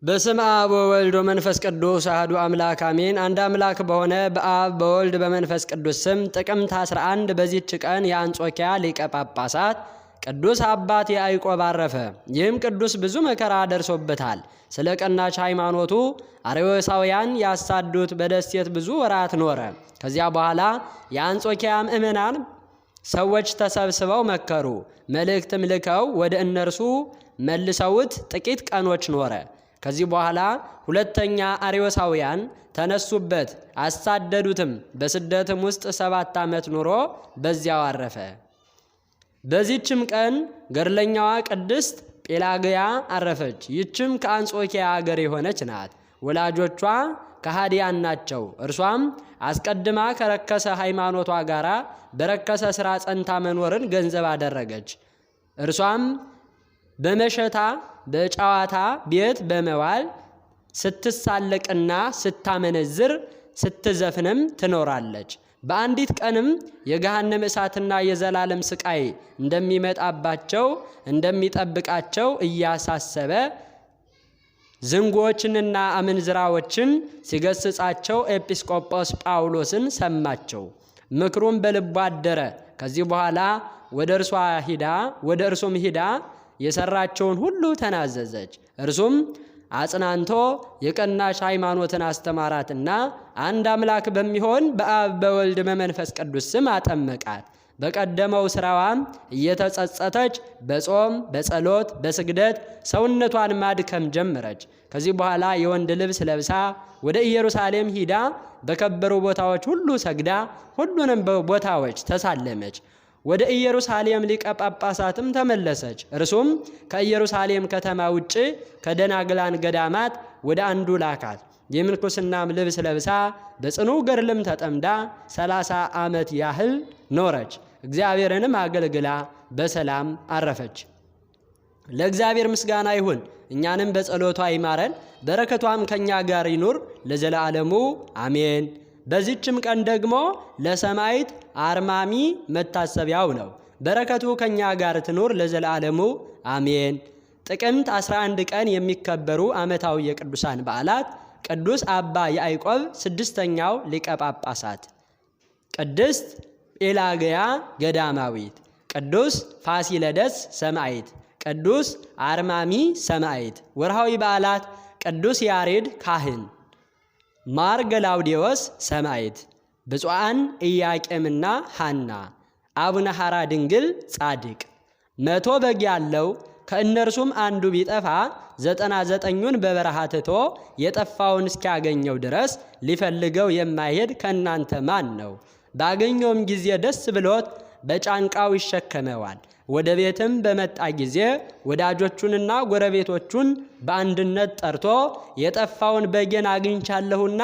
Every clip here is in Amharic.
በስመ አብ ወወልድ ወመንፈስ ቅዱስ አሐዱ አምላክ አሜን። አንድ አምላክ በሆነ በአብ በወልድ በመንፈስ ቅዱስ ስም ጥቅምት 11 በዚህች ቀን የአንጾኪያ ሊቀ ጳጳሳት ቅዱስ አባት ያዕቆብ አረፈ። ይህም ቅዱስ ብዙ መከራ ደርሶበታል። ስለ ቀናች ሃይማኖቱ አርዮሳውያን ያሳዱት በደሴት ብዙ ወራት ኖረ። ከዚያ በኋላ የአንጾኪያ ምእመናን ሰዎች ተሰብስበው መከሩ። መልእክትም ልከው ወደ እነርሱ መልሰውት ጥቂት ቀኖች ኖረ። ከዚህ በኋላ ሁለተኛ አርዮሳውያን ተነሱበት፣ አሳደዱትም። በስደትም ውስጥ 7 ዓመት ኑሮ በዚያው አረፈ። በዚህችም ቀን ገድለኛዋ ቅድስት ጴላግያ አረፈች። ይህችም ከአንጾኪያ አገር የሆነች ናት። ወላጆቿ ከሃዲያን ናቸው። እርሷም አስቀድማ ከረከሰ ሃይማኖቷ ጋር በረከሰ ሥራ ጸንታ መኖርን ገንዘብ አደረገች። እርሷም በመሸታ በጨዋታ ቤት በመዋል ስትሳለቅና ስታመነዝር ስትዘፍንም ትኖራለች። በአንዲት ቀንም የገሃነም እሳትና የዘላለም ስቃይ እንደሚመጣባቸው እንደሚጠብቃቸው እያሳሰበ ዝንጎችንና አመንዝራዎችን ሲገስጻቸው ኤጲስቆጶስ ጳውሎስን ሰማቸው። ምክሩም በልቧ አደረ። ከዚህ በኋላ ወደ እርሱም ሂዳ የሰራቸውን ሁሉ ተናዘዘች። እርሱም አጽናንቶ የቀናች ሃይማኖትን አስተማራትና አንድ አምላክ በሚሆን በአብ በወልድ በመንፈስ ቅዱስ ስም አጠመቃት። በቀደመው ስራዋም እየተጸጸተች በጾም በጸሎት በስግደት ሰውነቷን ማድከም ጀመረች። ከዚህ በኋላ የወንድ ልብስ ለብሳ ወደ ኢየሩሳሌም ሂዳ በከበሩ ቦታዎች ሁሉ ሰግዳ ሁሉንም ቦታዎች ተሳለመች። ወደ ኢየሩሳሌም ሊቀ ጳጳሳትም ተመለሰች። እርሱም ከኢየሩሳሌም ከተማ ውጭ ከደናግላን ገዳማት ወደ አንዱ ላካት። የምንኩስናም ልብስ ለብሳ በጽኑ ገድልም ተጠምዳ 30 ዓመት ያህል ኖረች። እግዚአብሔርንም አገልግላ በሰላም አረፈች። ለእግዚአብሔር ምስጋና ይሁን፣ እኛንም በጸሎቷ ይማረን፣ በረከቷም ከኛ ጋር ይኑር ለዘላለሙ አሜን። በዚህችም ቀን ደግሞ ለሰማዕት አርማሚ መታሰቢያው ነው። በረከቱ ከኛ ጋር ትኑር ለዘላለሙ አሜን። ጥቅምት 11 ቀን የሚከበሩ ዓመታዊ የቅዱሳን በዓላት: ቅዱስ አባ ያዕቆብ 6ኛው ሊቀ ጳጳሳት፣ ቅድስት ጴላግያ ገዳማዊት፣ ቅዱስ ፋሲለደስ ሰማዕት፣ ቅዱስ አርማሚ ሰማዕት። ወርሃዊ በዓላት: ቅዱስ ያሬድ ካህን፣ ማር ገላውዴዎስ ሰማዕት፣ ብፁዓን ኢያቄምና ሐና፣ አቡነ ሐራ ድንግል ጻድቅ። 100 በግ ያለው ከእነርሱም አንዱ ቢጠፋ 99ኙን በበረሃ ትቶ የጠፋውን እስኪያገኘው ድረስ ሊፈልገው የማይሄድ ከእናንተ ማን ነው? ባገኘውም ጊዜ ደስ ብሎት በጫንቃው ይሸከመዋል። ወደ ቤትም በመጣ ጊዜ ወዳጆቹንና ጎረቤቶቹን በአንድነት ጠርቶ የጠፋውን በጌን አግኝቻለሁና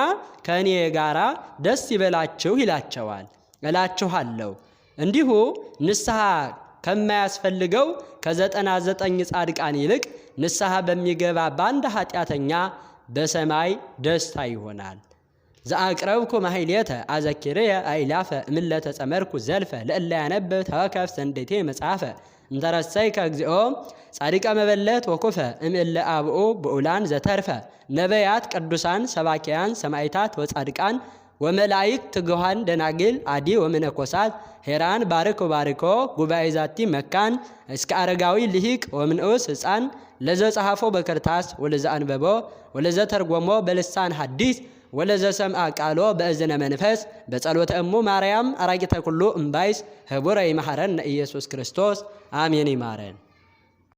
ከእኔ ጋር ደስ ይበላችሁ ይላቸዋል። እላችኋለሁ እንዲሁ ንስሐ ከማያስፈልገው ከ99 ጻድቃን ይልቅ ንስሐ በሚገባ በአንድ ኃጢአተኛ በሰማይ ደስታ ይሆናል። ዘአቅረብኩ ማሕሌተ አዘኪርየ አእላፈ እምለተ ጸመርኩ ዘልፈ ለእለ ያነብብ ተወከፍ ሰንደቴ መጽሐፈ እንተረሰይከ እግዚኦ ጻድቀ መበለት ወኩፈ እምእለ አብኡ ብኡላን ዘተርፈ ነቢያት ቅዱሳን ሰባኪያን ሰማዕታት ወጻድቃን ወመላእክት ትጉሃን ደናግል አዲ ወመነኮሳት ሄራን ባርኮ ጉባኤ ዛቲ መካን እስከ አረጋዊ ልሂቅ ወምንዑስ ሕፃን ለዘ ጸሐፎ በክርታስ ወለዘ አንበቦ ወለዘ ተርጎሞ በልሳን ሐዲስ ወለዘ ሰምዐ ቃሎ በእዝነ መንፈስ በጸሎተ እሙ ማርያም አራቂተ ኩሉ እምባይስ ህቡረ ይመሐረነ ኢየሱስ ክርስቶስ አሜን። ይማረን።